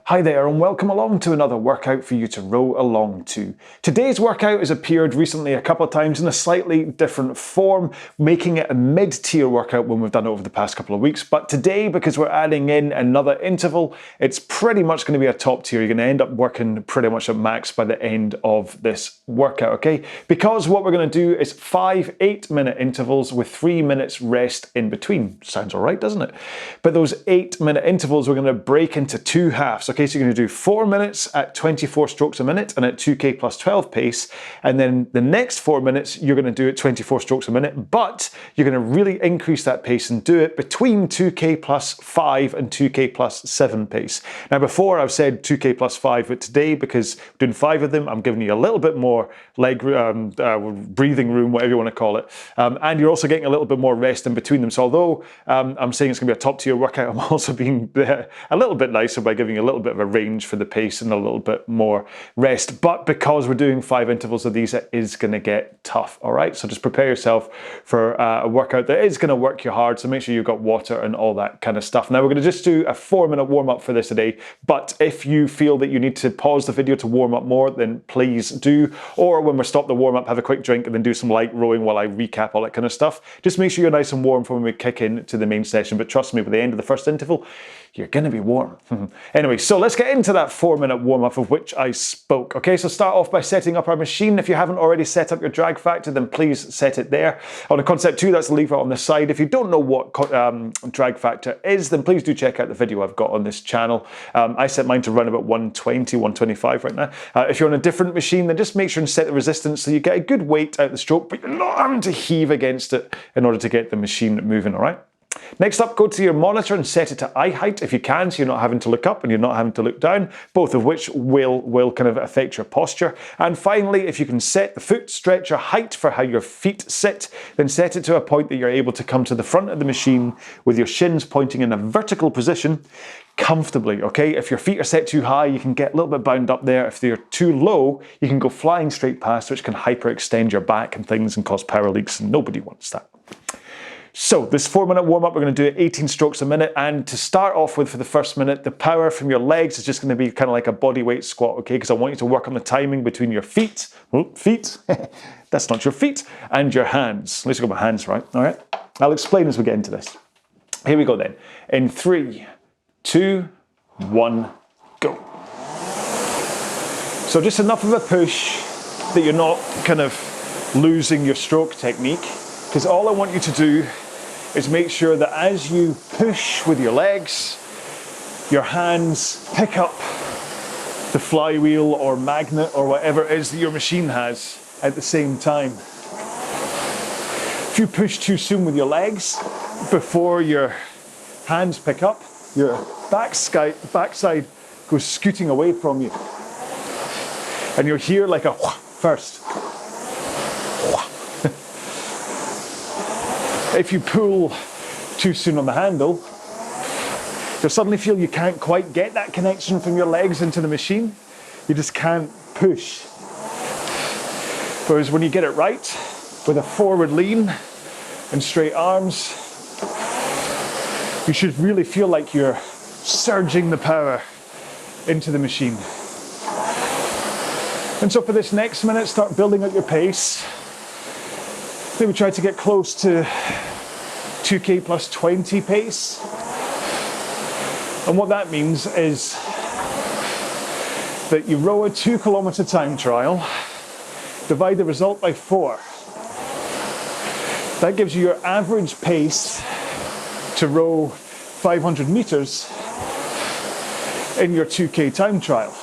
Hi there and welcome along to another workout for you to row along to. Today's workout has appeared recently a couple of times in a slightly different form, making it a mid-tier workout when we've done it over the past couple of weeks. But today, because we're adding in another interval, it's pretty much going to be a top tier. You're going to end up working pretty much at max by the end of this workout, okay? Because what we're going to do is 5 8-minute intervals with 3 minutes rest in between. Sounds all right, doesn't it? But those 8-minute intervals we're going to break into two halves. Okay, so you're going to do 4 minutes at 24 strokes a minute and at 2k plus 12 pace, and then the next 4 minutes you're going to do at 24 strokes a minute, but you're going to really increase that pace and do it between 2k plus 5 and 2k plus 7 pace. Now before I've said 2k plus 5, but today, because we're doing 5 of them, I'm giving you a little bit more leg breathing room, whatever you want to call it, and you're also getting a little bit more rest in between them. So although I'm saying it's going to be a top tier workout, I'm also being a little bit nicer by giving you a little bit of a range for the pace and a little bit more rest. But because we're doing 5 intervals of these, it is going to get tough, all right? So just prepare yourself for a workout that is going to work you hard, so make sure you've got water and all that kind of stuff. Now we're going to just do a 4-minute warm-up for this today, but if you feel that you need to pause the video to warm up more, then please do. Or when we stop the warm-up, have a quick drink and then do some light rowing while I recap all that kind of stuff. Just make sure you're nice and warm for when we kick into the main session, but trust me, by the end of the first interval, you're going to be warm. Anyway, so let's get into that 4-minute warm-up of which I spoke. Okay, so start off by setting up our machine. If you haven't already set up your drag factor, then please set it there. On a concept 2, that's the lever on the side. If you don't know what drag factor is, then please do check out the video I've got on this channel. I set mine to run about 120, 125 right now. If you're on a different machine, then just make sure and set the resistance so you get a good weight out the stroke, but you're not having to heave against it in order to get the machine moving, all right? Next up, go to your monitor and set it to eye height if you can, so you're not having to look up and you're not having to look down, both of which will kind of affect your posture. And finally, if you can set the foot stretcher height for how your feet sit, then set it to a point that you're able to come to the front of the machine with your shins pointing in a vertical position comfortably, okay? If your feet are set too high, you can get a little bit bound up there. If they're too low, you can go flying straight past, which can hyperextend your back and things and cause power leaks, and nobody wants that. So this 4-minute warm-up, we're going to do 18 strokes a minute, and to start off with for the first minute, the power from your legs is just going to be kind of like a body weight squat, okay? Because I want you to work on the timing between your feet, that's not your feet, and your hands. At least I got my hands right, all right? I'll explain as we get into this. Here we go then. In 3, 2, 1, go. So just enough of a push that you're not kind of losing your stroke technique, because all I want you to do is make sure that as you push with your legs, your hands pick up the flywheel or magnet or whatever it is that your machine has at the same time. If you push too soon with your legs before your hands pick up, your backside goes scooting away from you. And you'll hear like a whoosh first. If you pull too soon on the handle, you'll suddenly feel you can't quite get that connection from your legs into the machine. You just can't push. Whereas when you get it right, with a forward lean and straight arms, you should really feel like you're surging the power into the machine. And so for this next minute, start building up your pace. Maybe try to get close to 2k plus 20 pace. And what that means is that you row a 2-kilometer time trial, divide the result by 4. That gives you your average pace to row 500 meters in your 2k time trial.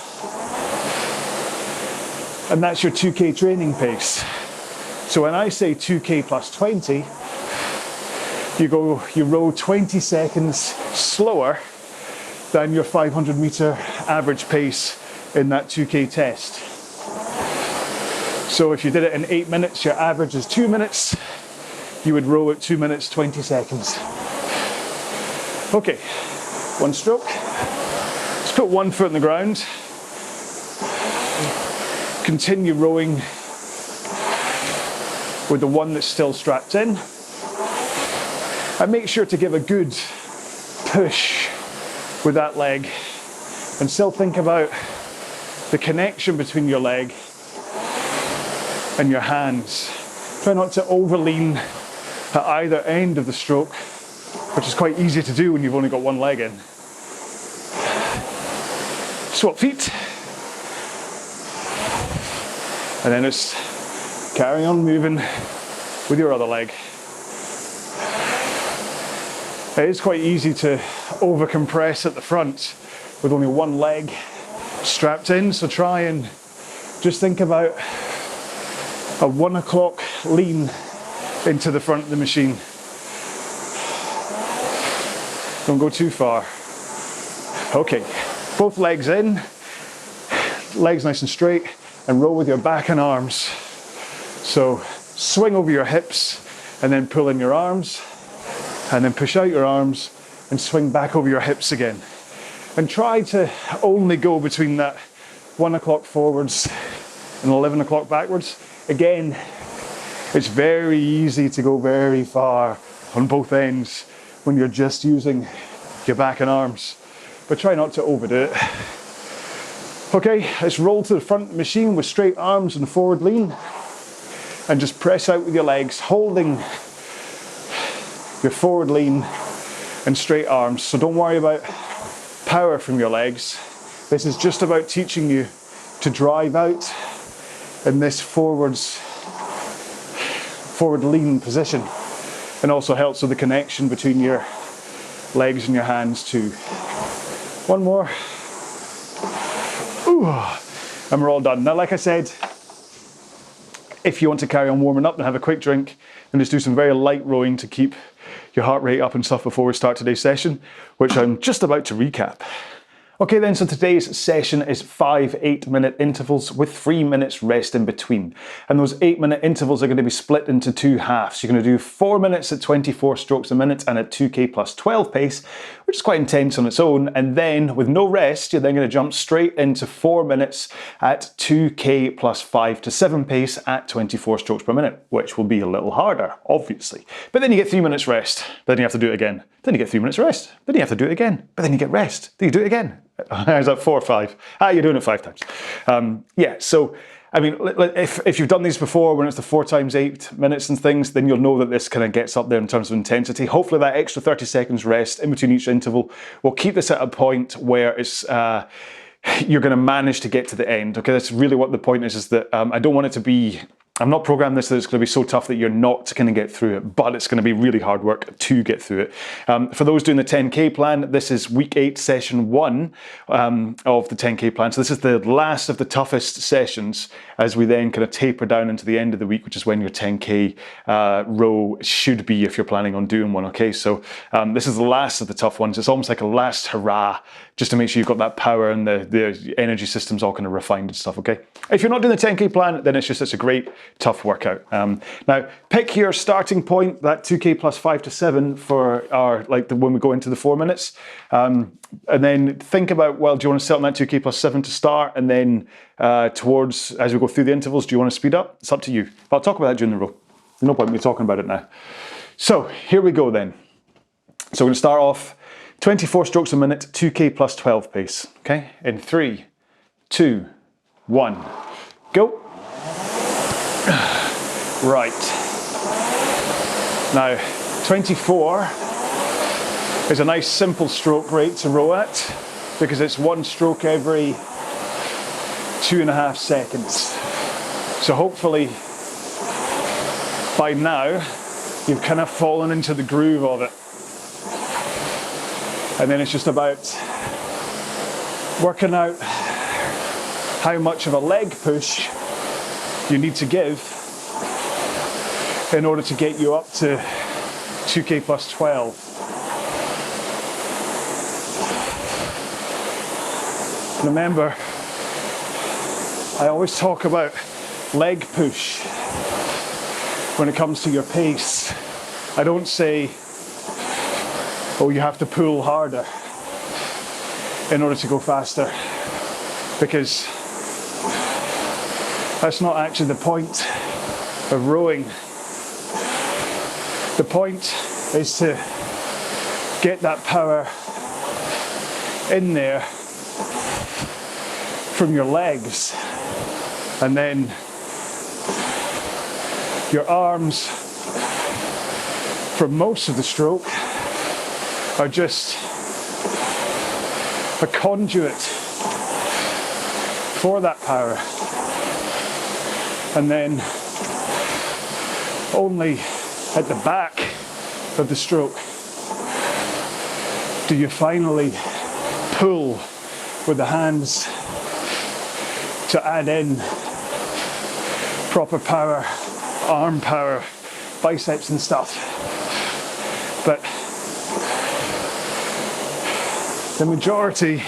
And that's your 2k training pace. So when I say 2k plus 20, you row 20 seconds slower than your 500 meter average pace in that 2k test. So if you did it in 8 minutes, your average is 2 minutes, you would row at 2 minutes 20 seconds. Okay, one stroke. Let's put one foot on the ground. Continue rowing with the one that's still strapped in. And make sure to give a good push with that leg And still think about the connection between your leg and your hands. Try not to overlean at either end of the stroke, which is quite easy to do when you've only got one leg in. Swap feet. And then just carry on moving with your other leg. It is quite easy to over-compress at the front with only one leg strapped in, so try and just think about a 1 o'clock lean into the front of the machine. Don't go too far. Okay, both legs in, legs nice and straight, and row with your back and arms. So swing over your hips and then pull in your arms, and then push out your arms and swing back over your hips again. And try to only go between that 1 o'clock forwards and 11 o'clock backwards. Again, it's very easy to go very far on both ends when you're just using your back and arms, but try not to overdo it. Okay, let's roll to the front of the machine with straight arms and forward lean, and just press out with your legs, holding your forward lean and straight arms. So don't worry about power from your legs. This is just about teaching you to drive out in this forward lean position, and also helps with the connection between your legs and your hands too. One more. Ooh, and we're all done. Now, like I said, if you want to carry on warming up and have a quick drink and just do some very light rowing to keep your heart rate up and stuff before we start today's session, which I'm just about to recap. Okay then, so today's session is 5 8-minute intervals with 3 minutes rest in between. And those 8-minute intervals are going to be split into 2 halves. You're going to do 4 minutes at 24 strokes a minute and at 2k plus 12 pace, which is quite intense on its own. And then with no rest, you're then going to jump straight into 4 minutes at 2k plus 5 to 7 pace at 24 strokes per minute, which will be a little harder, obviously. But then you get 3 minutes rest, then you have to do it again. Then you get 3 minutes rest, then you have to do it again. But then you get rest, then you do it again. Is that 4 or 5? You're doing it 5 times. Yeah, so, I mean, if you've done these before, when it's the 4 times 8 minutes and things, then you'll know that this kind of gets up there in terms of intensity. Hopefully that extra 30 seconds rest in between each interval will keep this at a point where it's you're going to manage to get to the end. Okay, that's really what the point is that I don't want it to be... I'm not programmed this that it's going to be so tough that you're not going to get through it, but it's going to be really hard work to get through it. For those doing the 10K plan, this is week 8, session 1 of the 10K plan. So this is the last of the toughest sessions as we then kind of taper down into the end of the week, which is when your 10K row should be if you're planning on doing one. Okay, so this is the last of the tough ones. It's almost like a last hurrah, just to make sure you've got that power and the energy system's all kind of refined and stuff, okay? If you're not doing the 10K plan, then it's a great tough workout. Now, pick your starting point, that 2k plus 5 to 7 for our, when we go into the 4 minutes. And then think about, well, do you want to set on that 2k plus 7 to start? And then towards, as we go through the intervals, do you want to speed up? It's up to you. But I'll talk about that during the row. There's no point in me talking about it now. So here we go then. So we're going to start off 24 strokes a minute, 2k plus 12 pace. Okay, in 3, 2, 1, go. Right. Now, 24 is a nice simple stroke rate to row at because it's 1 stroke every 2.5 seconds. So hopefully by now you've kind of fallen into the groove of it. And then it's just about working out how much of a leg push you need to give in order to get you up to 2k plus 12. Remember, I always talk about leg push when it comes to your pace. I don't say, oh, you have to pull harder in order to go faster, because that's not actually the point of rowing. The point is to get that power in there from your legs, and then your arms for most of the stroke are just a conduit for that power. And then only at the back of the stroke do you finally pull with the hands to add in proper power, arm power, biceps and stuff. But the majority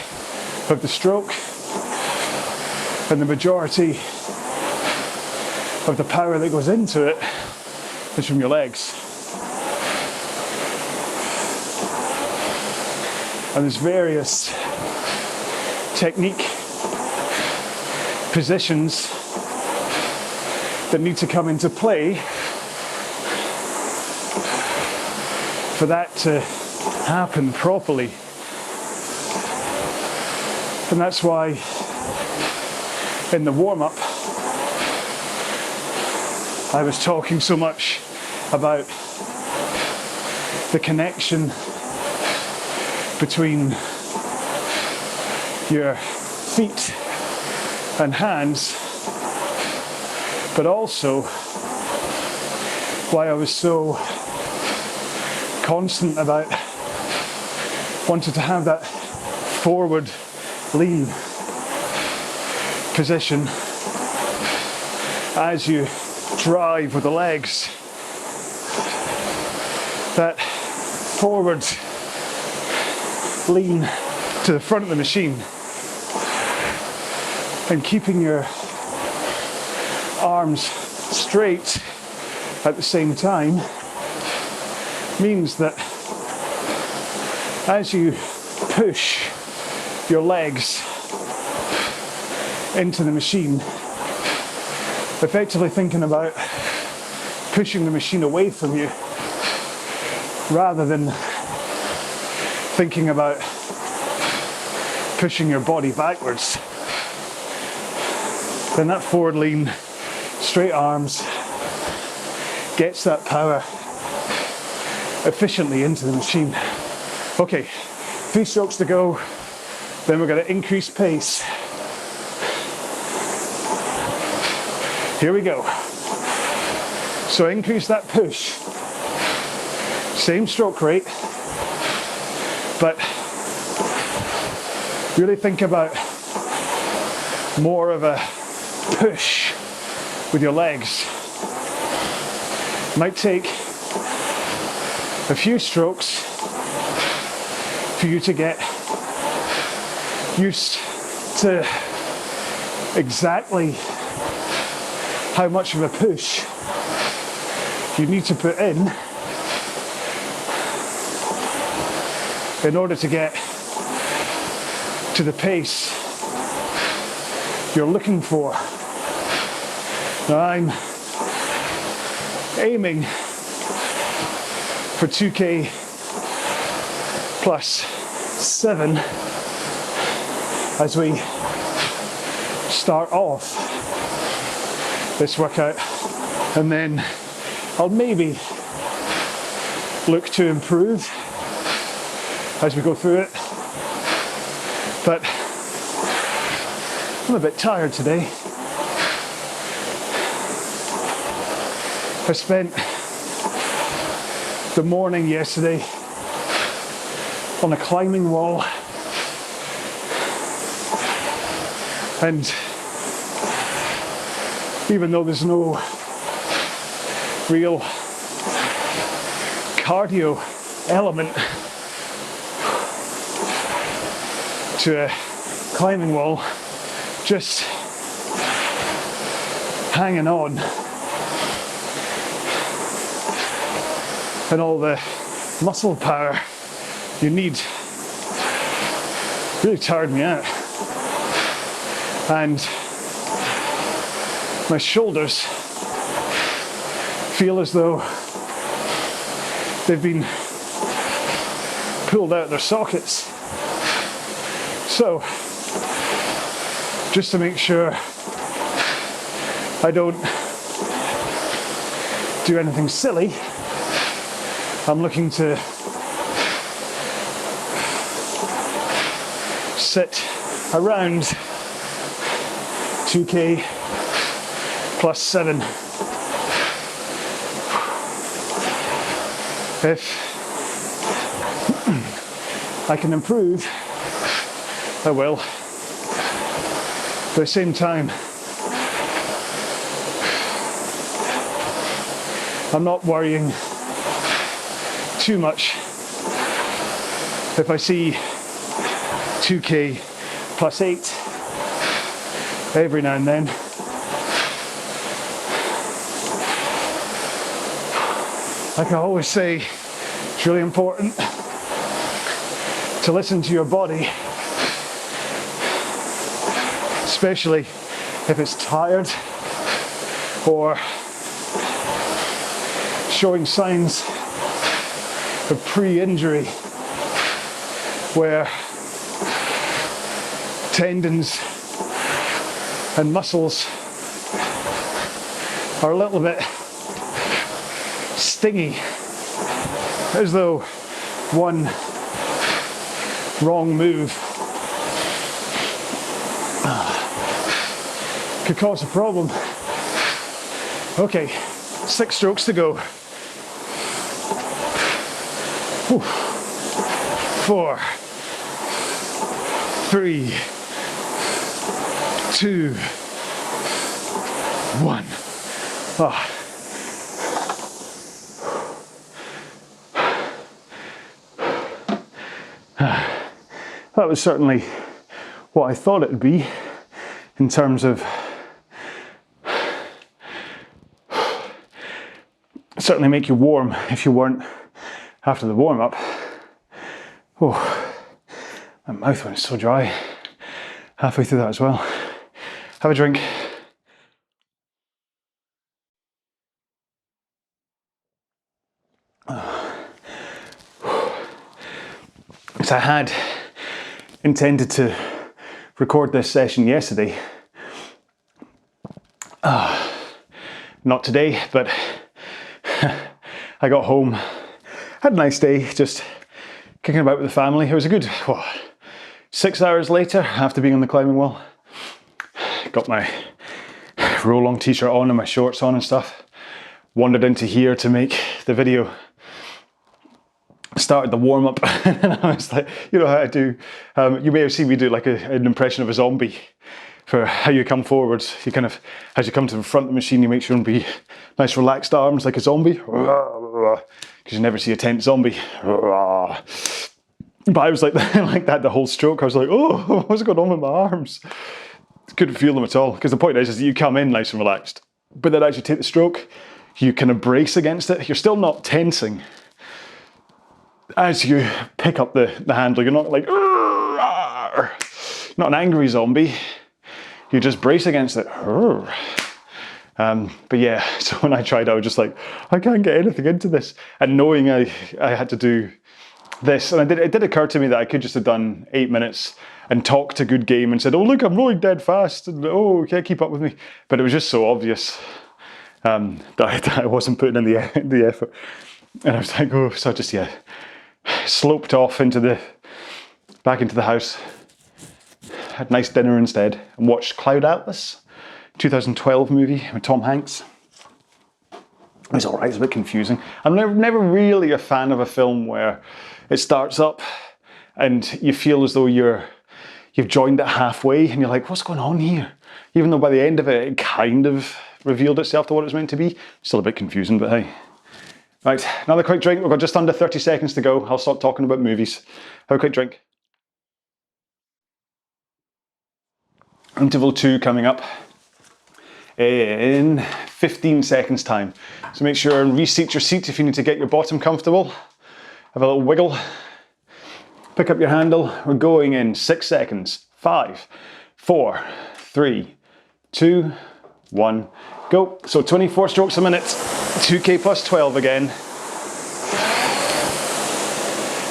of the stroke and the majority of the power that goes into it is from your legs. And there's various technique positions that need to come into play for that to happen properly. And that's why in the warm-up I was talking so much about the connection between your feet and hands, but also why I was so constant about wanting to have that forward lean position as you drive with the legs. That forward lean to the front of the machine and keeping your arms straight at the same time means that as you push your legs into the machine, effectively thinking about pushing the machine away from you rather than thinking about pushing your body backwards, then that forward lean, straight arms gets that power efficiently into the machine. Okay, 3 strokes to go, then we're going to increase pace. Here we go. So increase that push. Same stroke rate, but really think about more of a push with your legs. Might take a few strokes for you to get used to exactly how much of a push you need to put in order to get to the pace you're looking for. Now I'm aiming for 2K plus 7 as we start off this workout, and then I'll maybe look to improve as we go through it. But I'm a bit tired today. I spent the morning yesterday on a climbing wall, and even though there's no real cardio element to a climbing wall, just hanging on and all the muscle power you need really tired me out. And my shoulders feel as though they've been pulled out of their sockets. So just to make sure I don't do anything silly. I'm looking to sit around 2K plus 7. If I can improve, I will. At the same time, I'm not worrying too much if I see 2K plus 8 every now and then. Like I always say, it's really important to listen to your body, especially if it's tired or showing signs of pre-injury, where tendons and muscles are a little bit stingy, as though one wrong move could cause a problem. Okay, 6 strokes to go. 4, 3, 2, 1. That was certainly what I thought it would be in terms of certainly make you warm if you weren't after the warm-up. Oh, my mouth went so dry halfway through that as well. Have a drink. So I had intended to record this session yesterday. Not today, but I got home, had a nice day, just kicking about with the family. It was a good, 6 hours later after being on the climbing wall. Got my RowAlong t-shirt on and my shorts on and stuff. Wandered into here to make the video. Started the warm-up and I was like, you know how I do, you may have seen me do like an impression of a zombie for how you come forwards. You kind of, as you come to the front of the machine, you make sure and be nice relaxed arms like a zombie, because you never see a tense zombie. But I was like, like that the whole stroke. I was like, oh, what's going on with my arms? Couldn't feel them at all, because the point is that you come in nice and relaxed, but then as you take the stroke, you kind of brace against it. You're still not tensing. As you pick up the handle, you're not like, not an angry zombie. You just brace against it. But yeah, so when I tried, I was just like, I can't get anything into this. And knowing I had to do this, and it did occur to me that I could just have done 8 minutes and talked a good game and said, oh look, I'm rolling dead fast, and oh, you can't keep up with me. But it was just so obvious that I wasn't putting in the effort. And I was like, oh, so I just, sloped off back into the house. Had a nice dinner instead and watched Cloud Atlas, 2012 movie with Tom Hanks. It was alright, it's a bit confusing. I'm never really a fan of a film where it starts up and you feel as though you've joined it halfway and you're like, what's going on here? Even though by the end of it, it kind of revealed itself to what it's meant to be. Still a bit confusing, but hey. Right, another quick drink. We've got just under 30 seconds to go. I'll stop talking about movies. Have a quick drink. Interval 2 coming up in 15 seconds time. So make sure and reseat your seat if you need to get your bottom comfortable. Have a little wiggle. Pick up your handle. We're going in 6 seconds. 5, 4, 3, 2, 1, go. So 24 strokes a minute. 2K plus 12 again.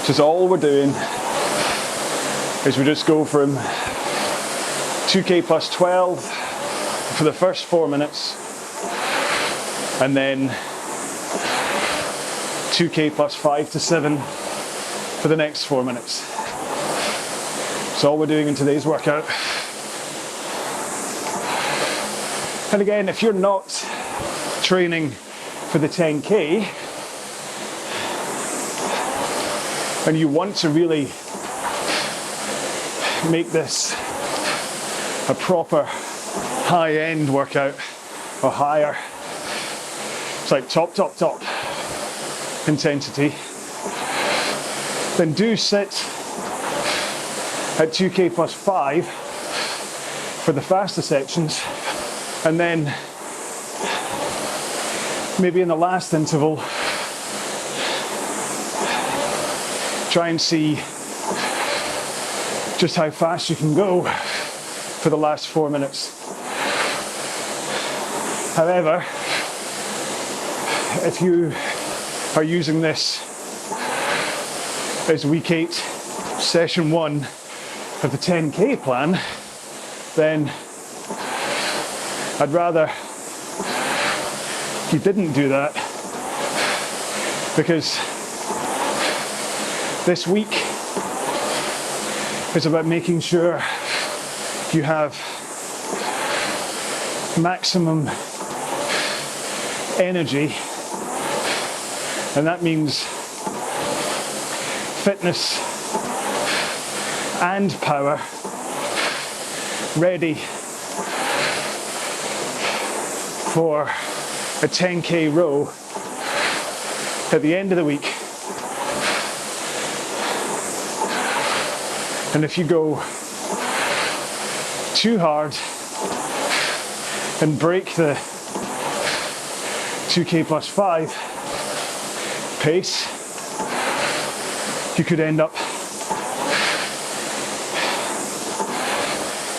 Just all we're doing is we just go from 2K plus 12 for the first 4 minutes, and then 2K plus 5 to 7 for the next 4 minutes. That's all we're doing in today's workout. And again, if you're not training for the 10K and you want to really make this a proper high-end workout or higher, it's like top intensity, then do sit at 2K plus 5 for the faster sections, and then maybe in the last interval try and see just how fast you can go for the last 4 minutes. However, if you are using this as week 8, session 1 of the 10K plan, then I'd rather you didn't do that, because this week is about making sure you have maximum energy, and that means fitness and power ready for a 10K row at the end of the week. And if you go too hard and break the 2K plus 5 pace, you could end up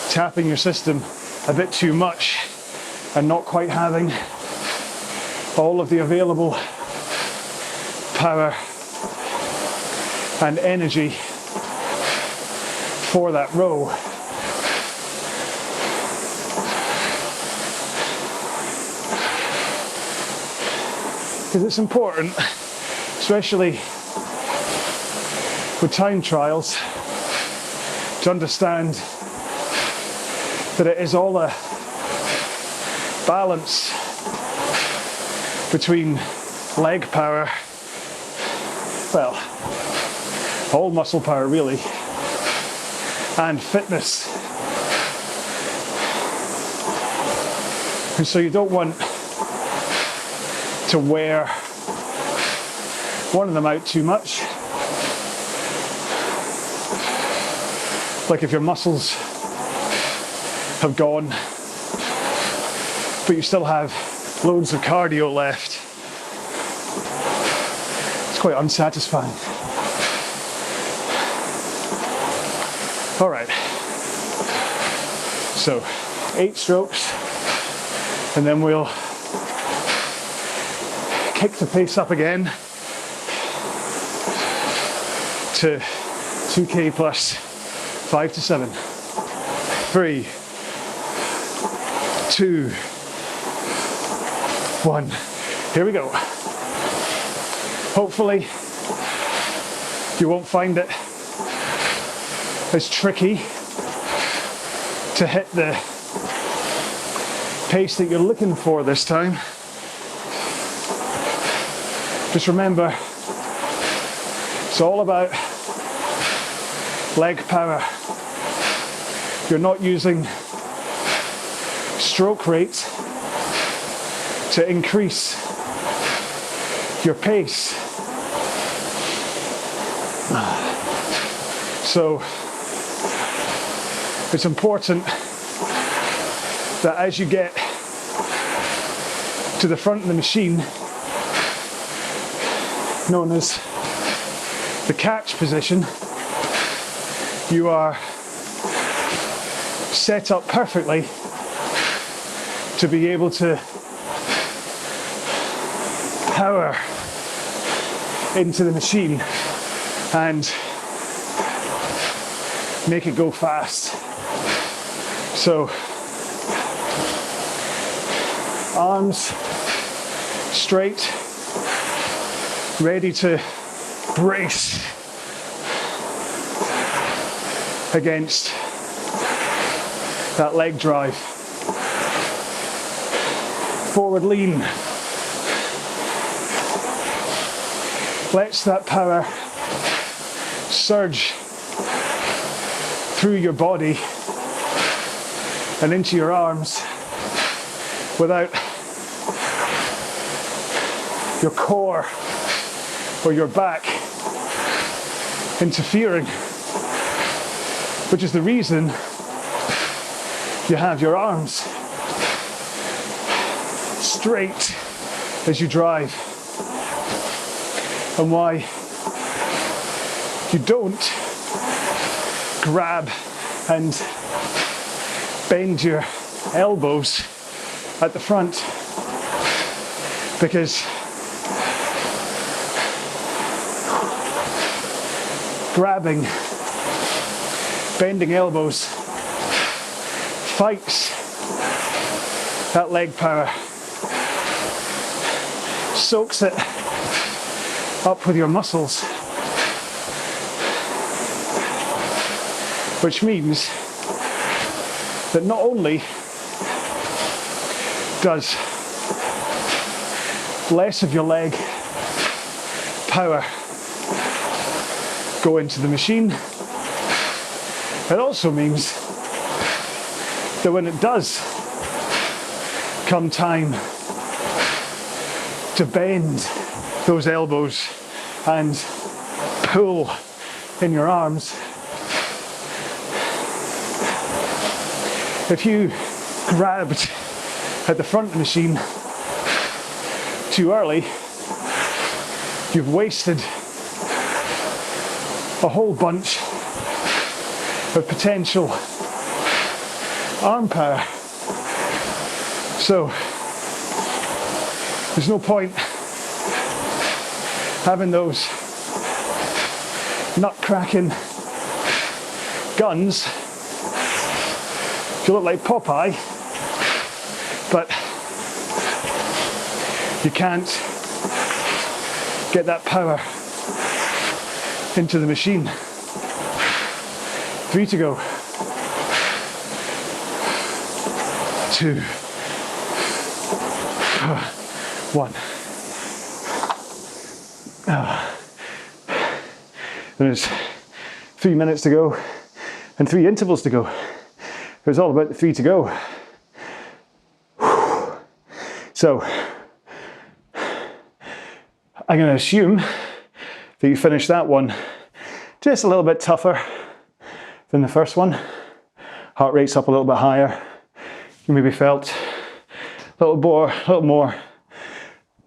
tapping your system a bit too much and not quite having all of the available power and energy for that row. Because it's important, especially with time trials, to understand that it is all a balance between leg power, well, all muscle power really, and fitness. And so you don't want to wear one of them out too much. Like if your muscles have gone, but you still have loads of cardio left, it's quite unsatisfying. All right, so 8 strokes, and then we'll kick the pace up again to 2K plus 5 to 7. 3, 2, 1. Here we go. Hopefully you won't find it as tricky to hit the pace that you're looking for this time. Just remember, it's all about leg power. You're not using stroke rate to increase your pace. So it's important that as you get to the front of the machine, known as the catch position, you are set up perfectly to be able to power into the machine and make it go fast. So, arms straight, ready to brace against that leg drive. Forward lean. Let that power surge through your body and into your arms without your core or your back interfering, which is the reason you have your arms straight as you drive, and why you don't grab and bend your elbows at the front, because grabbing, bending elbows fights that leg power, soaks it up with your muscles, which means that not only does less of your leg power go into the machine, it also means that when it does come time to bend those elbows and pull in your arms, if you grabbed at the front of the machine too early, you've wasted a whole bunch of potential arm power. So there's no point having those nut-cracking guns if you look like Popeye, but you can't get that power into the machine. 3 to go. 2, 1. There's 3 minutes to go and 3 intervals to go. It was all about the 3 to go. So I'm going to assume that you finished that one just a little bit tougher than the first one. Heart rate's up a little bit higher. You maybe felt a little more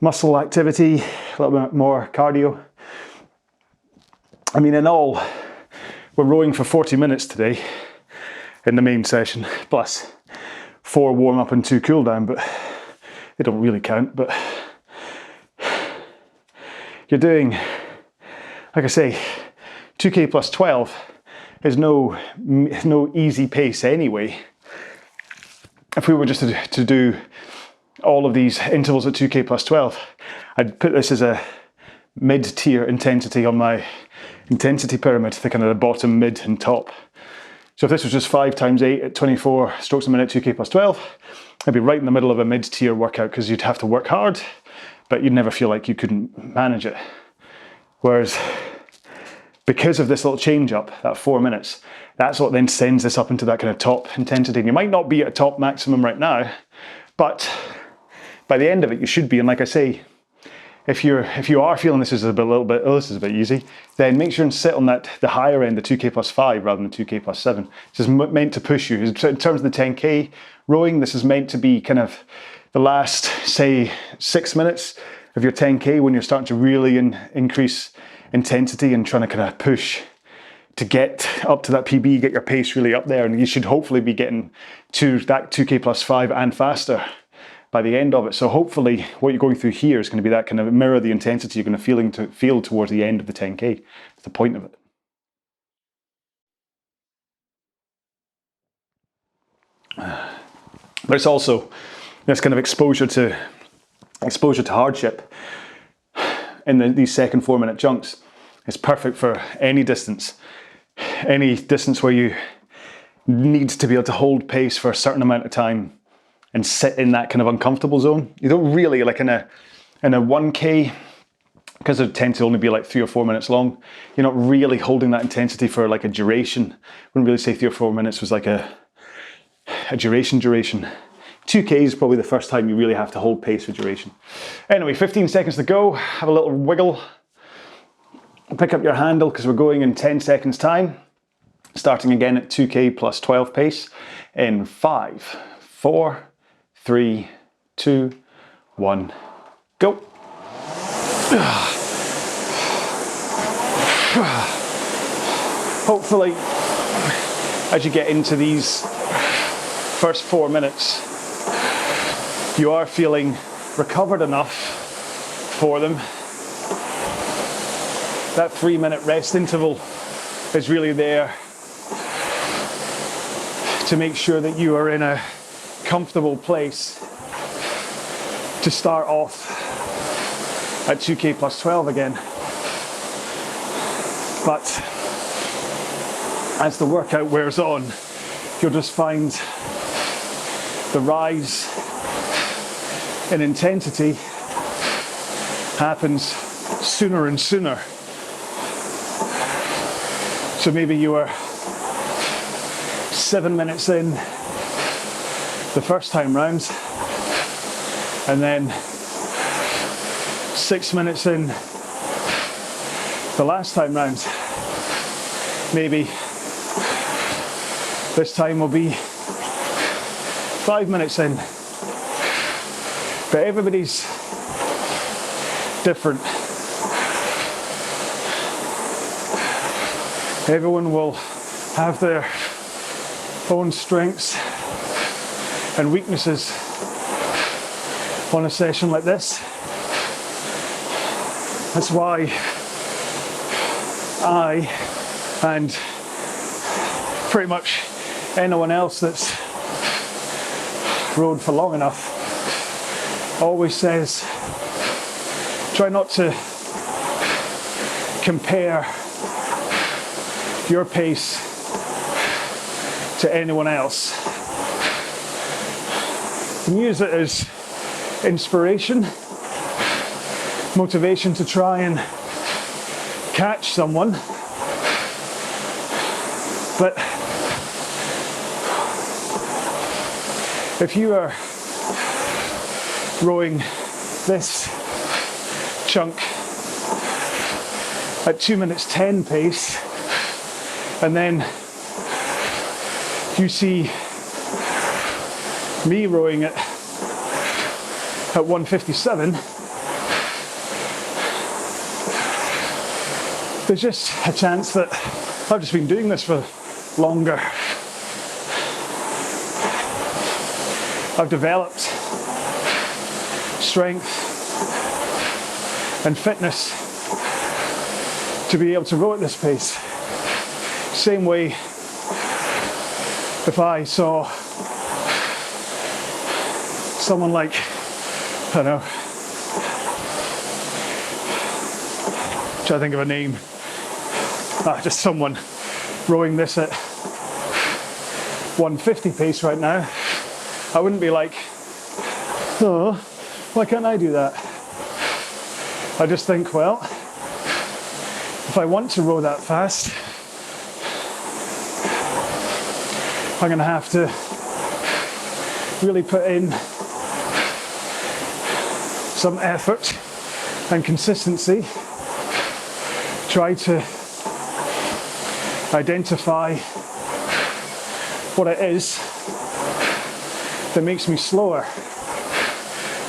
muscle activity, a little bit more cardio. I mean, in all, we're rowing for 40 minutes today in the main session, plus 4 warm up and 2 cool down, but they don't really count. But you're doing, like I say, 2K plus 12 is no easy pace anyway. If we were just to do all of these intervals at 2K plus 12, I'd put this as a mid-tier intensity on my intensity pyramid, the kind of the bottom, mid and top. So if this was just 5 times 8 at 24 strokes a minute, 2K plus 12, I'd be right in the middle of a mid-tier workout, because you'd have to work hard, but you'd never feel like you couldn't manage it. Whereas, because of this little change up, that 4 minutes, that's what then sends this up into that kind of top intensity. And you might not be at top maximum right now, but by the end of it, you should be. And like I say, if you are feeling this is this is a bit easy, then make sure and sit on the higher end, the 2K plus 5 rather than the 2K plus 7. This is meant to push you. In terms of the 10K rowing, this is meant to be kind of the last, say, 6 minutes of your 10K, when you're starting to really increase intensity and trying to kind of push to get up to that PB, get your pace really up there, and you should hopefully be getting to that 2K plus 5 and faster by the end of it. So hopefully what you're going through here is going to be that kind of mirror the intensity you're going to feel towards the end of the 10K. That's the point of it. But it's also this kind of exposure to hardship in these second 4-minute chunks. It's perfect for any distance where you need to be able to hold pace for a certain amount of time and sit in that kind of uncomfortable zone. You don't really, like in a 1K, because they tend to only be like 3 or 4 minutes long, you're not really holding that intensity for like a duration. I wouldn't really say 3 or 4 minutes was like a duration. 2K is probably the first time you really have to hold pace for duration. Anyway, 15 seconds to go. Have a little wiggle. Pick up your handle because we're going in 10 seconds time. Starting again at 2K plus 12 pace in 5, 4, 3, 2, 1, go. Hopefully, as you get into these first 4 minutes, you are feeling recovered enough for them. That 3-minute rest interval is really there to make sure that you are in a comfortable place to start off at 2K plus 12 again. But as the workout wears on, you'll just find the rise in intensity happens sooner and sooner. So maybe you are 7 minutes in the first time round, and then 6 minutes in the last time round. Maybe this time will be 5 minutes in. But everybody's different. Everyone will have their own strengths and weaknesses on a session like this. That's why I, and pretty much anyone else that's rowed for long enough, always says, try not to compare your pace to anyone else. And use it as inspiration, motivation to try and catch someone. But if you are rowing this chunk at 2 minutes 10 pace, and then you see me rowing it at 1:57, there's just a chance that I've just been doing this for longer. I've developed strength and fitness to be able to row at this pace. Same way, if I saw someone like, I don't know, try to think of a name, just someone rowing this at 150 pace right now, I wouldn't be like, oh, why can't I do that? I just think, well, if I want to row that fast, I'm going to have to really put in some effort and consistency, try to identify what it is that makes me slower,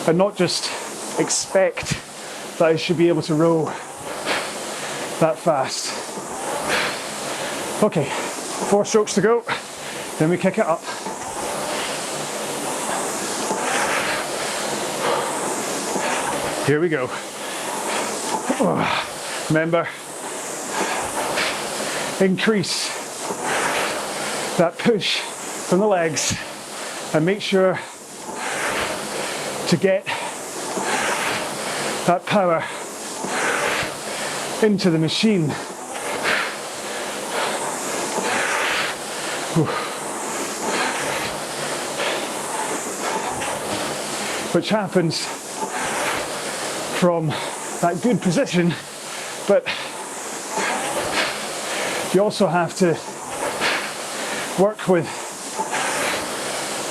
and not just expect that I should be able to row that fast. Okay, 4 strokes to go, then we kick it up. Here we go. Remember, increase that push from the legs and make sure to get that power into the machine. Which happens from that good position, but you also have to work with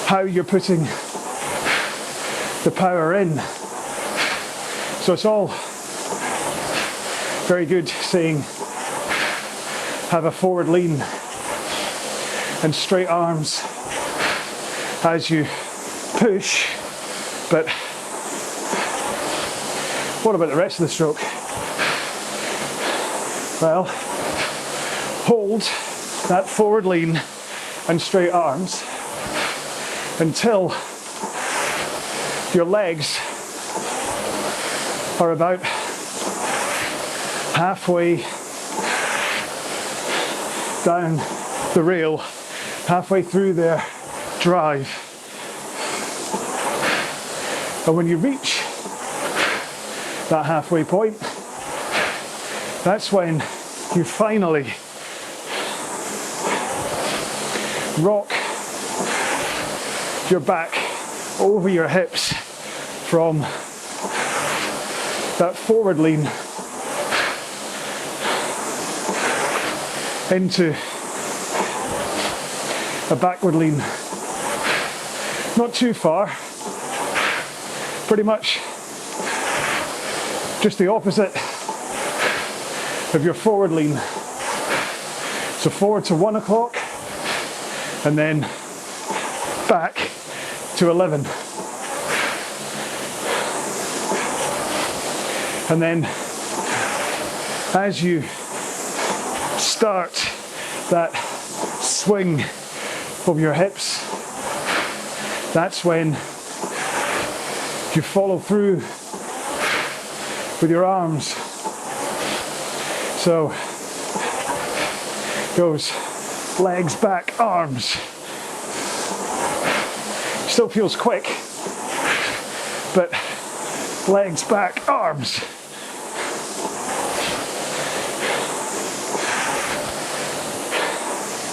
how you're putting the power in. So it's all very good saying have a forward lean and straight arms as you push, but what about the rest of the stroke? Well, hold that forward lean and straight arms until your legs are about halfway down the rail, halfway through their drive. And when you reach that halfway point, that's when you finally rock your back over your hips from that forward lean into a backward lean. Not too far, pretty much just the opposite of your forward lean. So forward to 1 o'clock and then back to 11. And then as you start that swing of your hips, that's when you follow through with your arms. So goes legs, back, arms. Still feels quick, but legs, back, arms.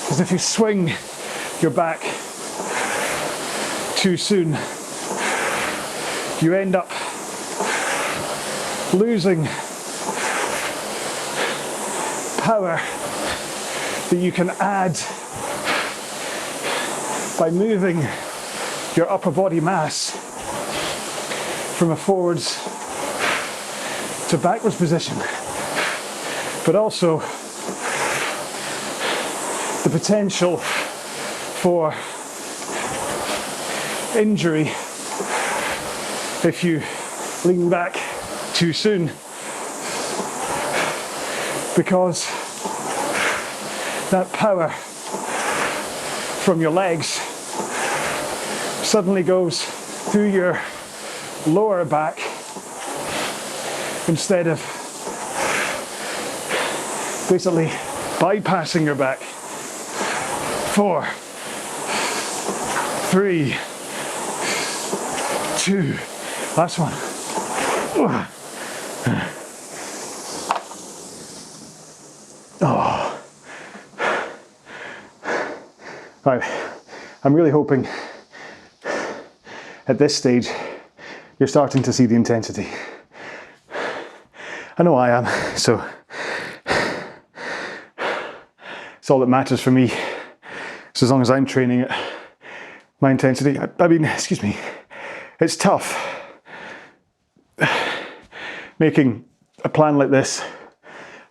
Because if you swing your back too soon, you end up losing power that you can add by moving your upper body mass from a forwards to backwards position, but also the potential for injury if you lean back too soon, because that power from your legs suddenly goes through your lower back instead of basically bypassing your back. 4, 3, 2, last one. Oh. Right, I'm really hoping at this stage you're starting to see the intensity. I know I am, so it's all that matters for me. So as long as I'm training at my intensity, I mean, excuse me, it's tough making a plan like this,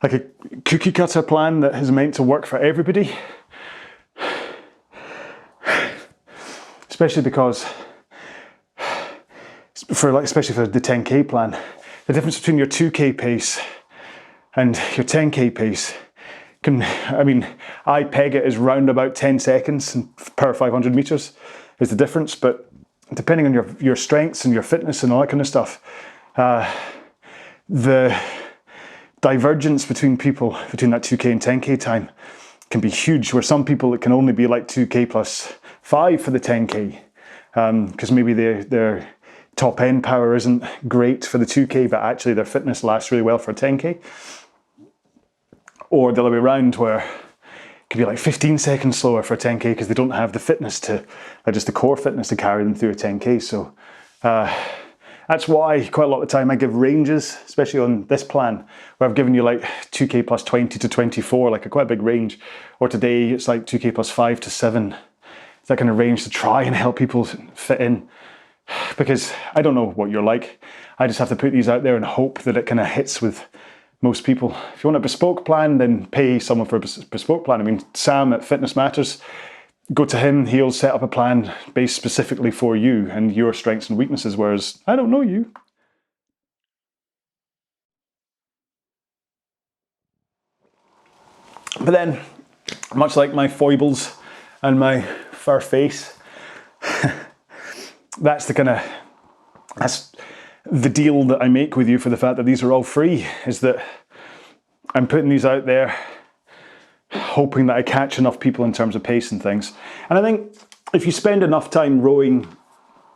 like a cookie cutter plan that is meant to work for everybody. Especially because, especially for the 10K plan, the difference between your 2K pace and your 10K pace can, I mean, I peg it as round about 10 seconds per 500 meters is the difference, but depending on your strengths and your fitness and all that kind of stuff, the divergence between people between that 2K and 10K time can be huge, where some people it can only be like 2K plus 5 for the 10K, because maybe their top end power isn't great for the 2K, but actually their fitness lasts really well for a 10K. Or the other way around, where it could be like 15 seconds slower for a 10K because they don't have the fitness to, just the core fitness to carry them through a 10K. So that's why quite a lot of the time I give ranges, especially on this plan, where I've given you like 2K plus 20 to 24, like a quite big range. Or today it's like 2K plus 5 to 7. It's that kind of range to try and help people fit in. Because I don't know what you're like. I just have to put these out there and hope that it kind of hits with most people. If you want a bespoke plan, then pay someone for a bespoke plan. I mean, Sam at Fitness Matters, go to him, he'll set up a plan based specifically for you and your strengths and weaknesses, whereas I don't know you. But then, much like my foibles and my fur face, that's the deal that I make with you for the fact that these are all free, is that I'm putting these out there hoping that I catch enough people in terms of pace and things. And I think if you spend enough time rowing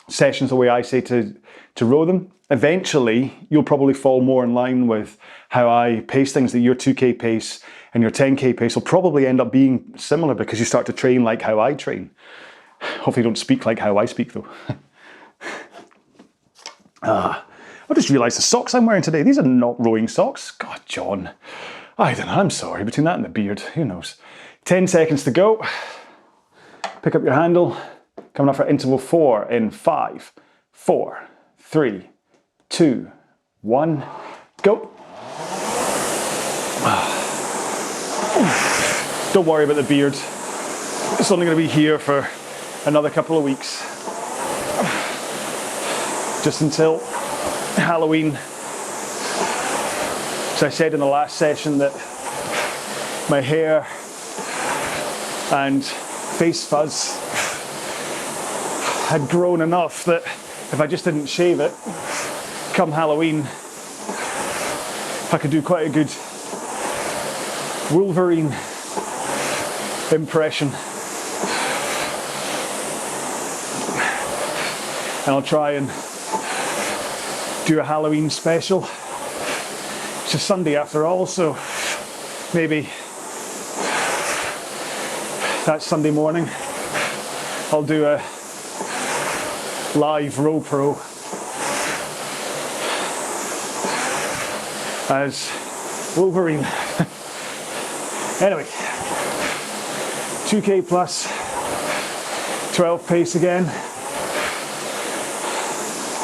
sessions the way I say to row them, eventually you'll probably fall more in line with how I pace things, that your 2K pace and your 10K pace will probably end up being similar because you start to train like how I train. Hopefully you don't speak like how I speak though. I just realised the socks I'm wearing today, these are not rowing socks. God, John. I don't know, I'm sorry. Between that and the beard, who knows. 10 seconds to go. Pick up your handle. Coming up for interval 4 in 5, 4, 3, 2, 1, go. Don't worry about the beard. It's only going to be here for another couple of weeks. Just until Halloween. So I said in the last session that my hair and face fuzz had grown enough that if I just didn't shave it, come Halloween, I could do quite a good Wolverine impression. And I'll try and do a Halloween special. It's a Sunday after all, so maybe that Sunday morning I'll do a live Row Pro as Wolverine. Anyway, 2K plus 12 pace again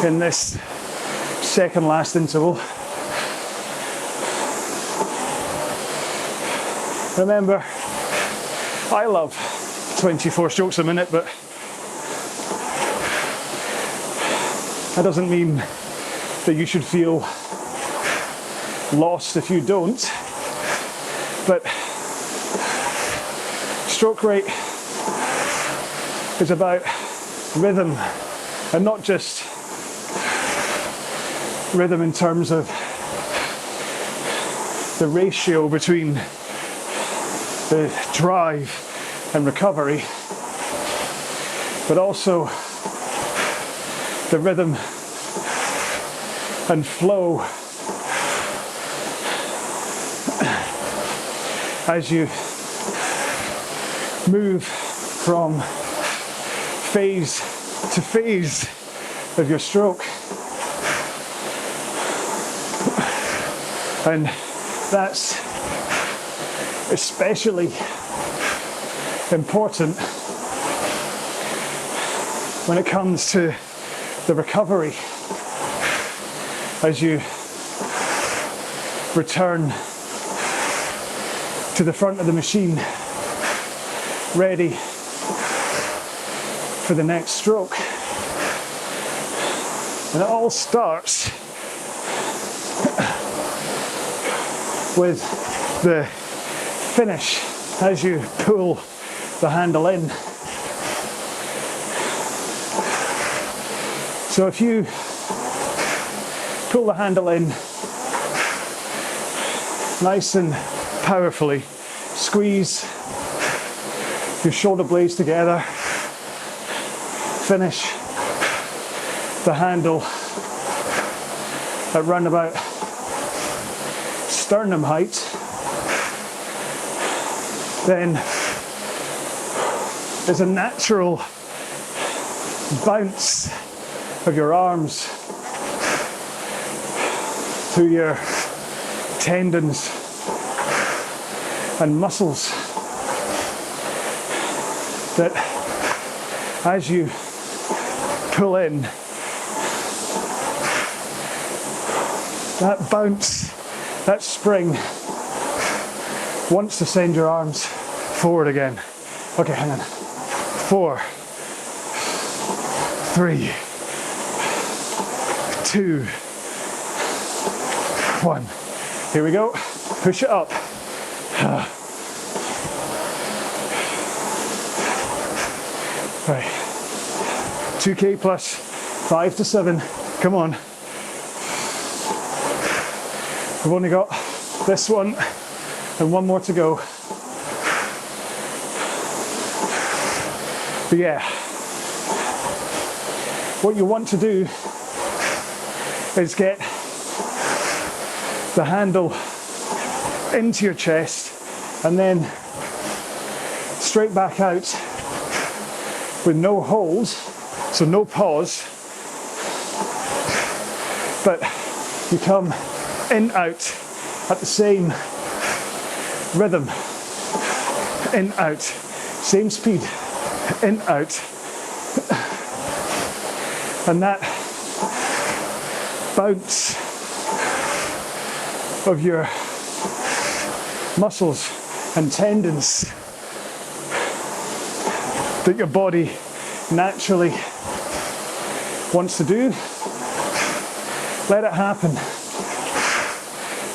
in this second last interval. Remember, I love 24 strokes a minute, but that doesn't mean that you should feel lost if you don't. But stroke rate is about rhythm, and not just rhythm in terms of the ratio between the drive and recovery, but also the rhythm and flow as you move from phase to phase of your stroke. And that's especially important when it comes to the recovery as you return to the front of the machine, ready for the next stroke. And it all starts with the finish as you pull the handle in. So if you pull the handle in nice and powerfully, squeeze your shoulder blades together, finish the handle at round about sternum height, then there's a natural bounce of your arms through your tendons and muscles that as you pull in, that bounce, that spring wants to send your arms forward again. Okay, hang on. 4, 3, 2, 1. Here we go. Push it up. Right. 2K plus 5 to 7. Come on. We've only got this one and one more to go. But yeah, what you want to do is get the handle into your chest and then straight back out with no hold, so no pause, but you come in, out at the same rhythm, in, out, same speed, in, out, and that bounce of your muscles and tendons that your body naturally wants to do, let it happen.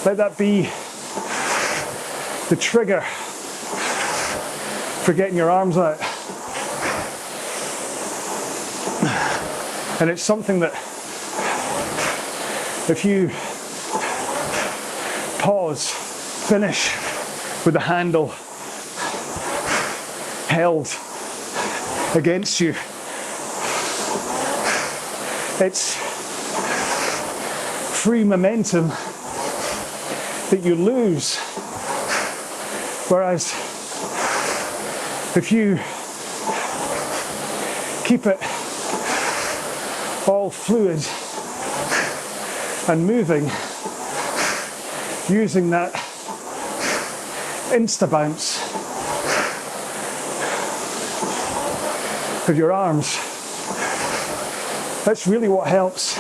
Let that be the trigger for getting your arms out. And it's something that if you pause, finish with the handle held against you, it's free momentum that you lose. Whereas if you keep it all fluid and moving, using that insta bounce of your arms, that's really what helps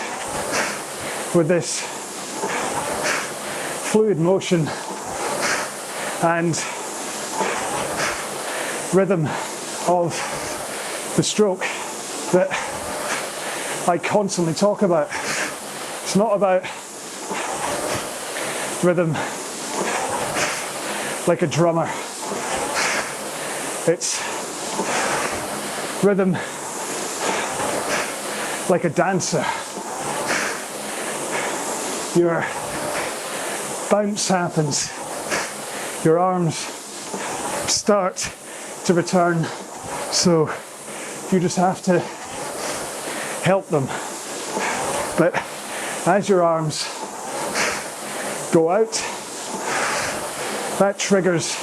with this fluid motion and rhythm of the stroke that I constantly talk about. It's not about rhythm like a drummer. It's rhythm like a dancer. Your bounce happens, your arms start to return, so you just have to help them. But as your arms go out, that triggers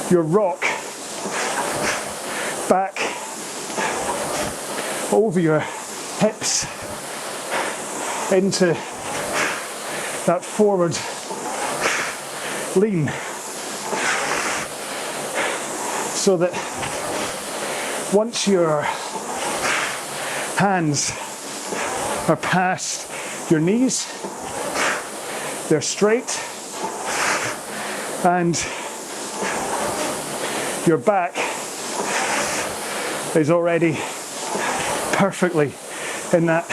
your rock back over your hips into that forward lean, so that once your hands are past your knees, they're straight, and your back is already perfectly in that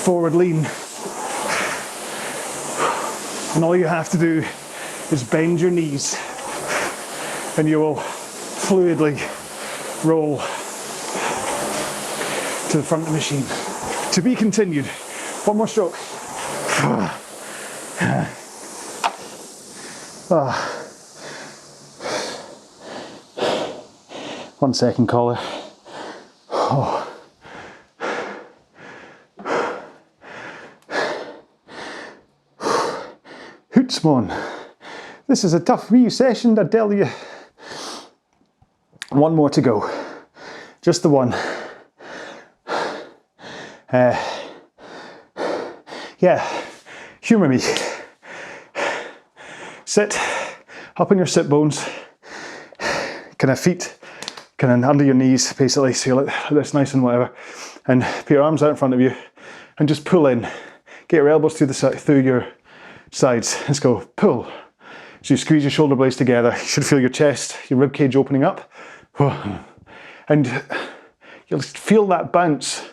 forward lean. And all you have to do is bend your knees and you will fluidly roll to the front of the machine. To be continued. One more stroke. 1 second, caller. Oh, come on. This is a tough wee session, I tell you. One more to go. Just the one. Yeah, humour me. Sit up on your sit bones, kind of feet kind of under your knees basically, so you're like this nice and whatever, and put your arms out in front of you and just pull in. Get your elbows through your sides. Let's go, pull. So you squeeze your shoulder blades together. You should feel your chest, your rib cage opening up, and you'll feel that bounce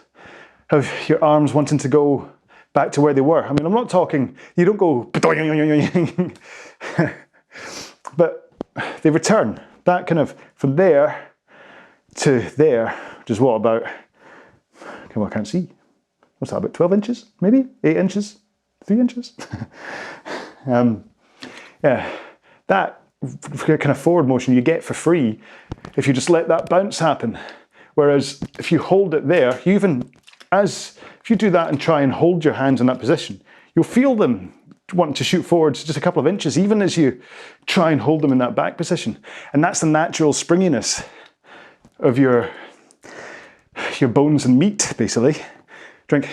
of your arms wanting to go back to where they were. I mean, I'm not talking, you don't go, but they return. That kind of, from there to there, which is what, about, okay, well, I can't see. What's that, about 12 inches, maybe? 8 inches? 3 inches? Yeah, that kind of forward motion you get for free if you just let that bounce happen. Whereas if you hold it there, if you do that and try and hold your hands in that position, you'll feel them wanting to shoot forwards just a couple of inches, even as you try and hold them in that back position. And that's the natural springiness of your bones and meat, basically. Drink.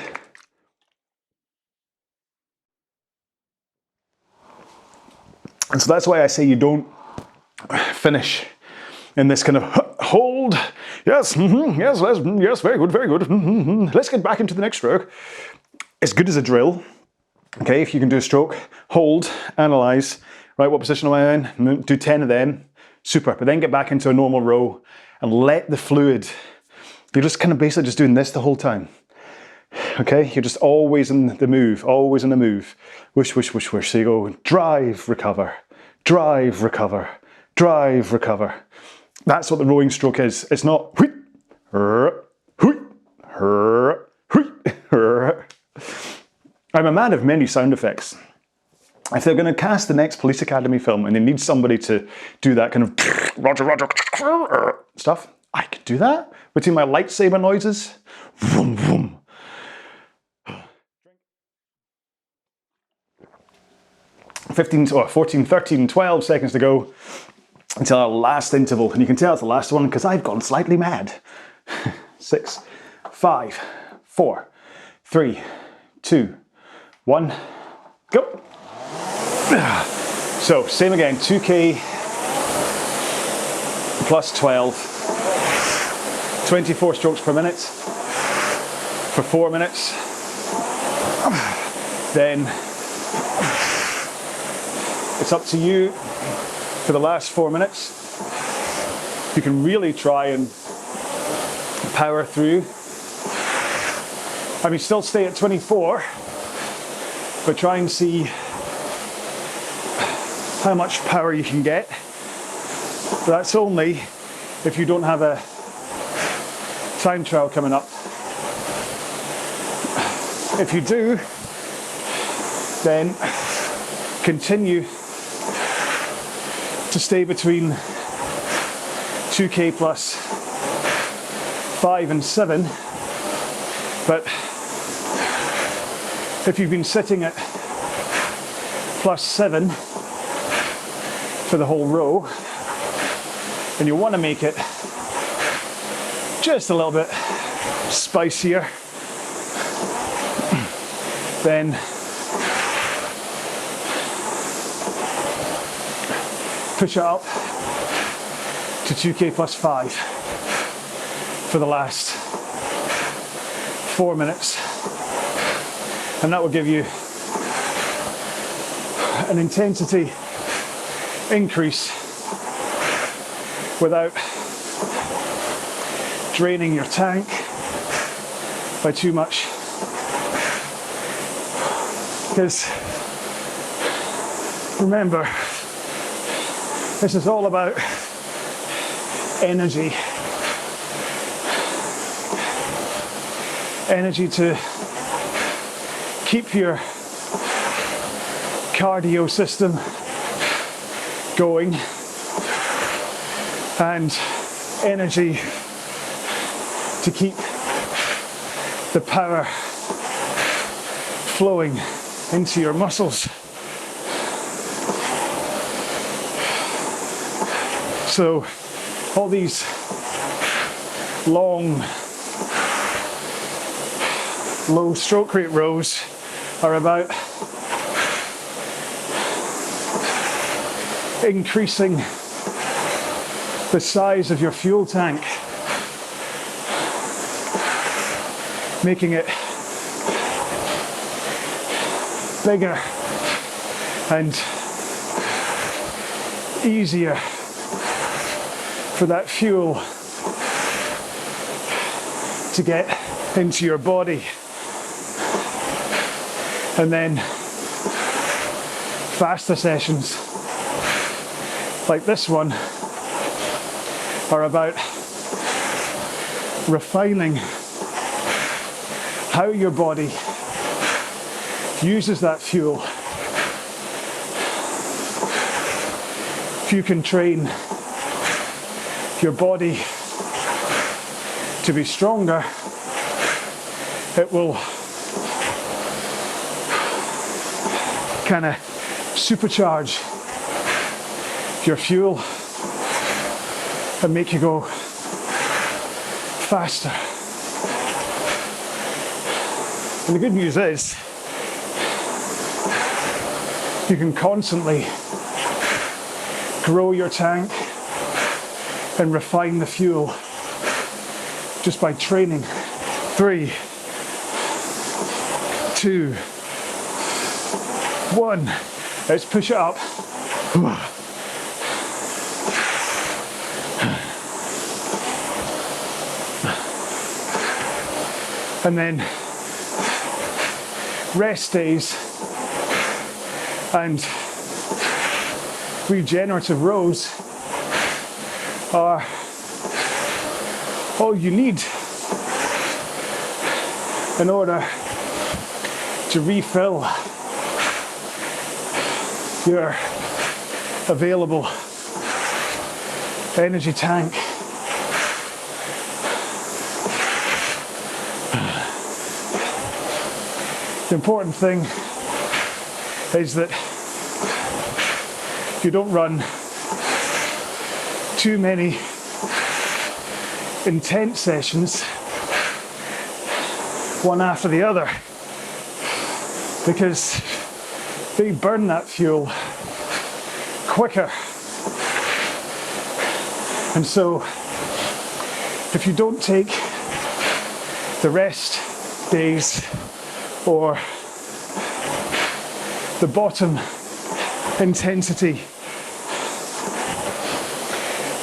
And so that's why I say you don't finish in this kind of hold. Yes, yes, very good, very good. Let's get back into the next stroke. It's good as a drill. Okay, if you can do a stroke, hold, analyze, right, what position am I in? Do 10 of them, super. But then get back into a normal row and let the fluid, you're just kind of basically just doing this the whole time. Okay, you're just always in the move, always in the move. Whoosh, whoosh, whoosh, whoosh. So you go drive, recover, drive, recover, drive, recover. That's what the rowing stroke is. It's not I'm a man of many sound effects. If they're going to cast the next Police Academy film and they need somebody to do that kind of Roger, Roger stuff, I could do that between my lightsaber noises. Vroom, vroom. 14, 13, 12 seconds to go until our last interval. And you can tell it's the last one because I've gone slightly mad. 6, 5, 4, 3, 2, 1, go. So same again, 2K plus 12, 24 strokes per minute for 4 minutes. Then it's up to you for the last 4 minutes. You can really try and power through. I mean, still stay at 24, but try and see how much power you can get. But that's only if you don't have a time trial coming up. If you do, then continue to stay between 2K plus 5 and 7, but if you've been sitting at plus 7 for the whole row and you want to make it just a little bit spicier, then push it up to 2K plus 5 for the last 4 minutes, and that will give you an intensity increase without draining your tank by too much, because remember, this is all about energy. Energy to keep your cardio system going, and energy to keep the power flowing into your muscles. So all these long, low stroke rate rows are about increasing the size of your fuel tank, making it bigger and easier for that fuel to get into your body. And then faster sessions like this one are about refining how your body uses that fuel. If you can train your body to be stronger, it will kind of supercharge your fuel and make you go faster. And the good news is you can constantly grow your tank and refine the fuel just by training. 3, 2, 1. Let's push it up. And then rest days and regenerative rows are all you need in order to refill your available energy tank. The important thing is that you don't run too many intense sessions one after the other, because they burn that fuel quicker. And so if you don't take the rest days or the bottom intensity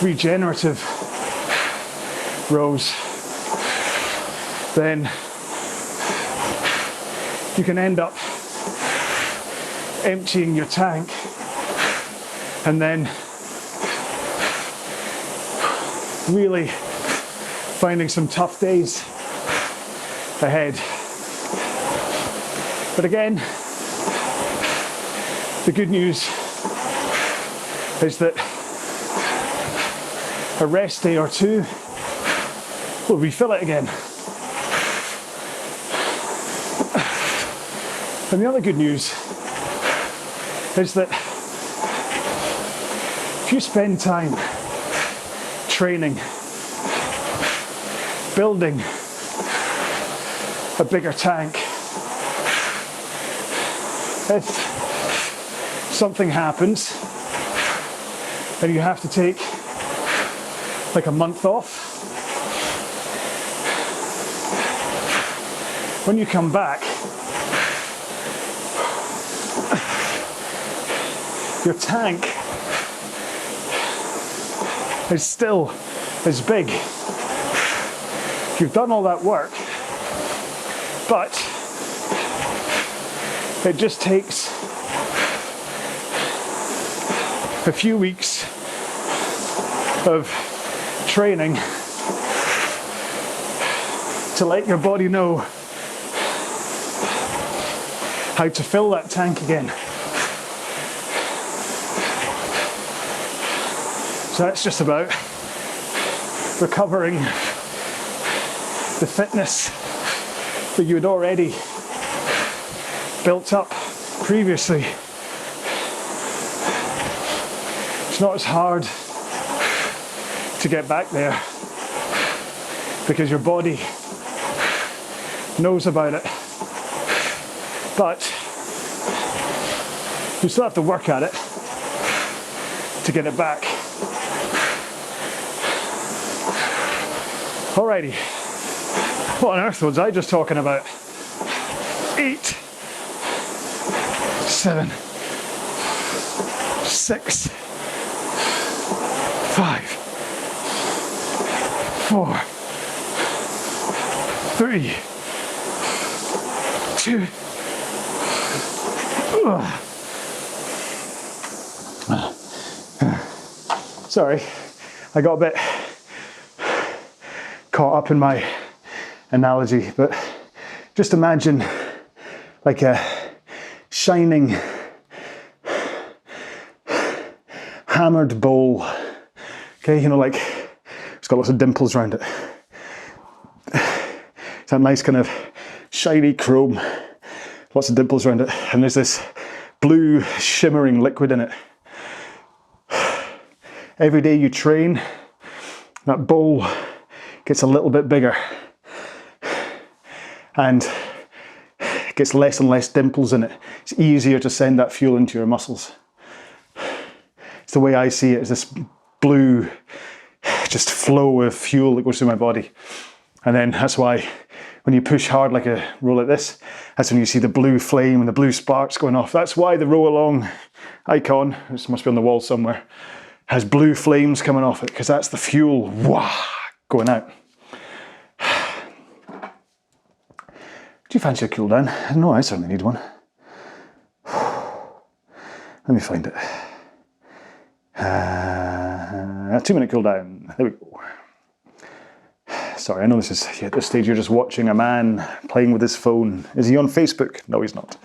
regenerative rows, then you can end up emptying your tank and then really finding some tough days ahead. But again, the good news is that a rest day or two will refill it again. And the other good news is that if you spend time training, building a bigger tank, if something happens and you have to take like a month off, when you come back, your tank is still as big. You've done all that work, but it just takes a few weeks of training to let your body know how to fill that tank again. So that's just about recovering the fitness that you had already built up previously. It's not as hard to get back there, because your body knows about it. But you still have to work at it to get it back. Alrighty, what on earth was I just talking about? 8, 7, 6, 5, 4, 3, 2. Sorry, I got a bit caught up in my analogy, but just imagine like a shining, hammered bowl. Okay, you know, like it's got lots of dimples around it. It's that nice kind of shiny chrome, lots of dimples around it, and there's this blue shimmering liquid in it. Every day you train, that bowl gets a little bit bigger and it gets less and less dimples in it. It's easier to send that fuel into your muscles. It's the way I see it, is this blue just flow of fuel that goes through my body. And then that's why when you push hard like a row like this, that's when you see the blue flame and the blue sparks going off. That's why the RowAlong icon, this must be on the wall somewhere, has blue flames coming off it, because that's the fuel going out. Do you fancy a cool down? No, I certainly need one. Let me find it. 2-minute cool down. There we go. Sorry, I know this is at this stage you're just watching a man playing with his phone. Is he on Facebook? No, he's not.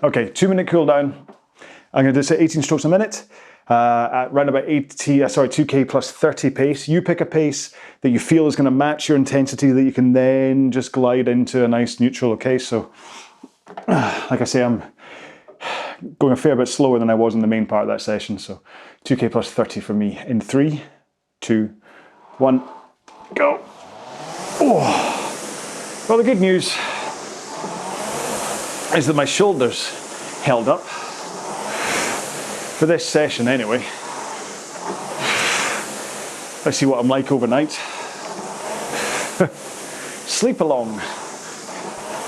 Okay, 2-minute cool down. I'm going to do 18 strokes a minute. At around about 2k plus 30 pace. You pick a pace that you feel is going to match your intensity, that you can then just glide into a nice neutral. Okay, so like I say, I'm going a fair bit slower than I was in the main part of that session, so 2k plus 30 for me in 3, 2, 1, go. Oh. Well, the good news is that my shoulders held up for this session anyway. Let's see what I'm like overnight. Sleep along.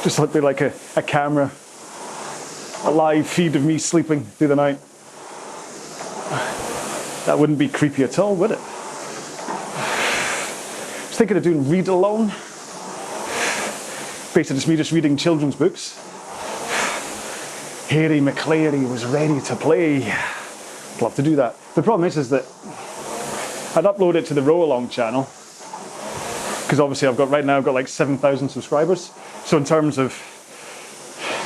Just let me like a camera, a live feed of me sleeping through the night. That wouldn't be creepy at all, would it? I was thinking of doing read along. Basically just me reading children's books. Harry McClary was ready to play. I'd love to do that. The problem is that I'd upload it to the RowAlong channel, because obviously I've got like 7,000 subscribers. So in terms of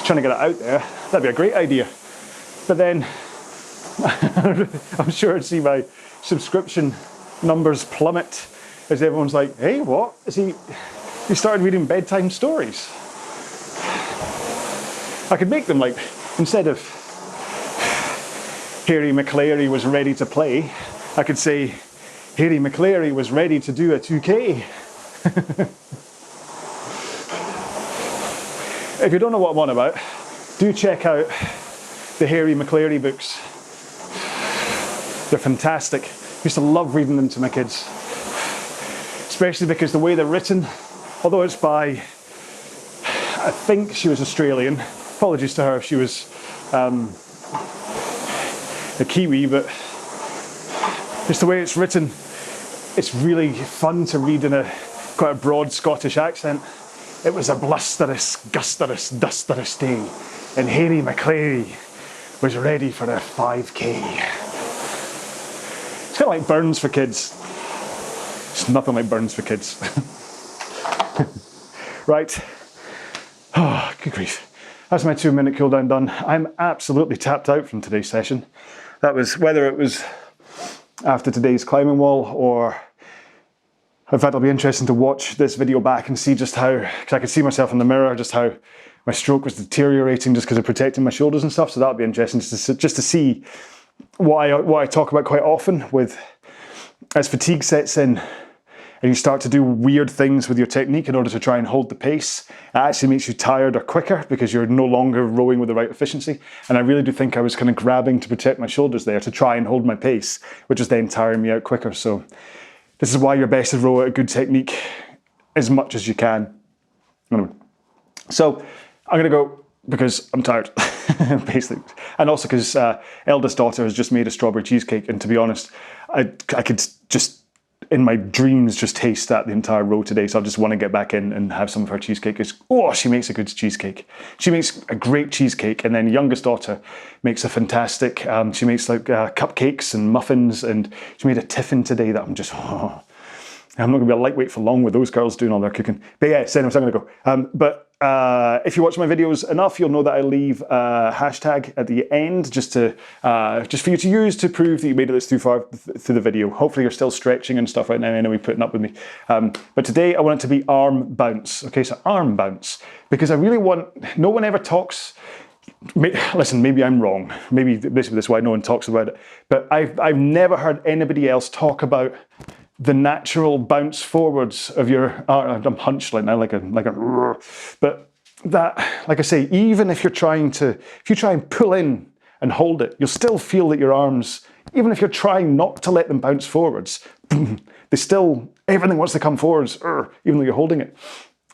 trying to get it out there, that'd be a great idea. But then I'm sure I'd see my subscription numbers plummet as everyone's like, hey, what? He started reading bedtime stories. I could make them like, instead of Harry McClary was ready to play, I could say Harry McClary was ready to do a 2K. If you don't know what I'm on about, do check out the Harry McClary books. They're fantastic. I used to love reading them to my kids, especially because the way they're written, although it's by, I think she was Australian, apologies to her if she was a Kiwi, but just the way it's written, it's really fun to read in quite a broad Scottish accent. It was a blusterous, gusterous, dusterous day, and Harry McClary was ready for a 5K. It's kind of like Burns for kids. It's nothing like Burns for kids. Right. Oh, good grief. That's my 2-minute cool down done. I'm absolutely tapped out from today's session. That was, whether it was after today's climbing wall, or in fact, it'll be interesting to watch this video back and see just how, because I could see myself in the mirror, just how my stroke was deteriorating just because of protecting my shoulders and stuff. So that'll be interesting just to see what I talk about quite often with as fatigue sets in and you start to do weird things with your technique in order to try and hold the pace, it actually makes you tired or quicker because you're no longer rowing with the right efficiency. And I really do think I was kind of grabbing to protect my shoulders there to try and hold my pace, which is then tiring me out quicker. So this is why you're best to row at a good technique as much as you can. Anyway, so I'm going to go because I'm tired, basically. And also because eldest daughter has just made a strawberry cheesecake. And to be honest, I could just, in my dreams, just taste that the entire row today. So I just want to get back in and have some of her cheesecake. She makes a good cheesecake. She makes a great cheesecake. And then youngest daughter makes a fantastic, she makes like cupcakes and muffins. And she made a tiffin today that I'm just, I'm not going to be a lightweight for long with those girls doing all their cooking. But yeah, so anyways, I'm going to go. But if you watch my videos enough, you'll know that I leave a hashtag at the end just for you to use to prove that you made it this far through the video. Hopefully you're still stretching and stuff right now anyway, putting up with me. But today I want it to be arm bounce. Okay, so arm bounce. Because I really want, no one ever talks, listen, maybe I'm wrong. Maybe this is why no one talks about it. But I've never heard anybody else talk about the natural bounce forwards of your arm. I'm hunched like now, like a, but that, like I say, even if you try and pull in and hold it, you'll still feel that your arms, even if you're trying not to let them bounce forwards, everything wants to come forwards, even though you're holding it.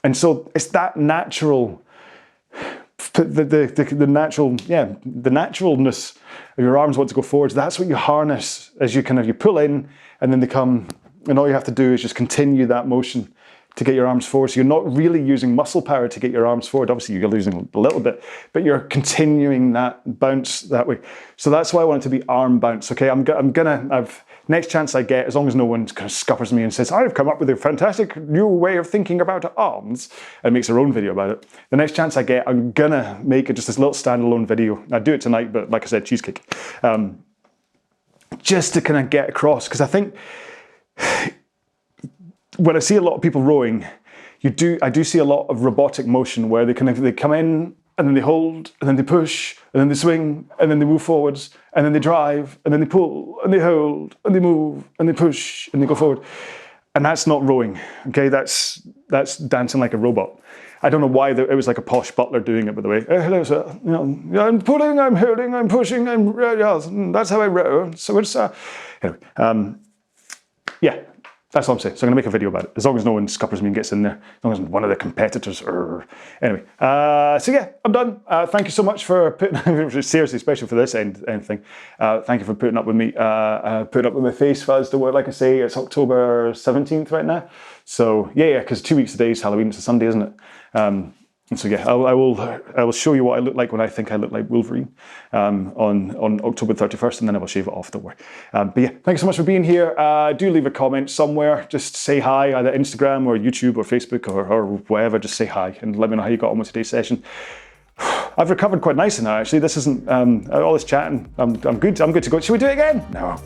And so it's that natural, the naturalness of your arms want to go forwards. That's what you harness as you pull in and then they come. And all you have to do is just continue that motion to get your arms forward. So you're not really using muscle power to get your arms forward. Obviously you're losing a little bit, but you're continuing that bounce that way. So that's why I want it to be arm bounce. Okay, next chance I get, as long as no one kind of scuppers me and says, I've come up with a fantastic new way of thinking about arms, and makes their own video about it. The next chance I get, I'm gonna make it just this little standalone video. I'll do it tonight, but like I said, cheesecake. Just to kind of get across, because I think, when I see a lot of people rowing, I do see a lot of robotic motion where they come in and then they hold and then they push and then they swing and then they move forwards and then they drive and then they pull and they hold and they move and they push and they go forward. And that's not rowing, okay? That's dancing like a robot. I don't know why it was like a posh butler doing it, by the way. Hello, sir. I'm pulling, I'm holding, I'm pushing, that's how I row. So it's, anyway, yeah, that's what I'm saying. So I'm going to make a video about it, as long as no one scuppers me and gets in there, as long as one of the competitors. Anyway, so yeah, I'm done. Thank you so much for putting, seriously, especially for this end thing. Thank you for putting up with me, putting up with my face fuzz. Like I say, it's October 17th right now. So yeah, because 2 weeks today is Halloween. It's a Sunday, isn't it? And so yeah, I will show you what I look like when I think I look like Wolverine on October 31st, and then I will shave it off, don't worry. But yeah, thank you so much for being here. Do leave a comment somewhere. Just say hi, either Instagram or YouTube or Facebook or whatever. Just say hi and let me know how you got on with today's session. I've recovered quite nicely now, actually. This isn't all this chatting. I'm good. I'm good to go. Should we do it again? No.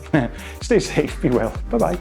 Stay safe. Be well. Bye-bye.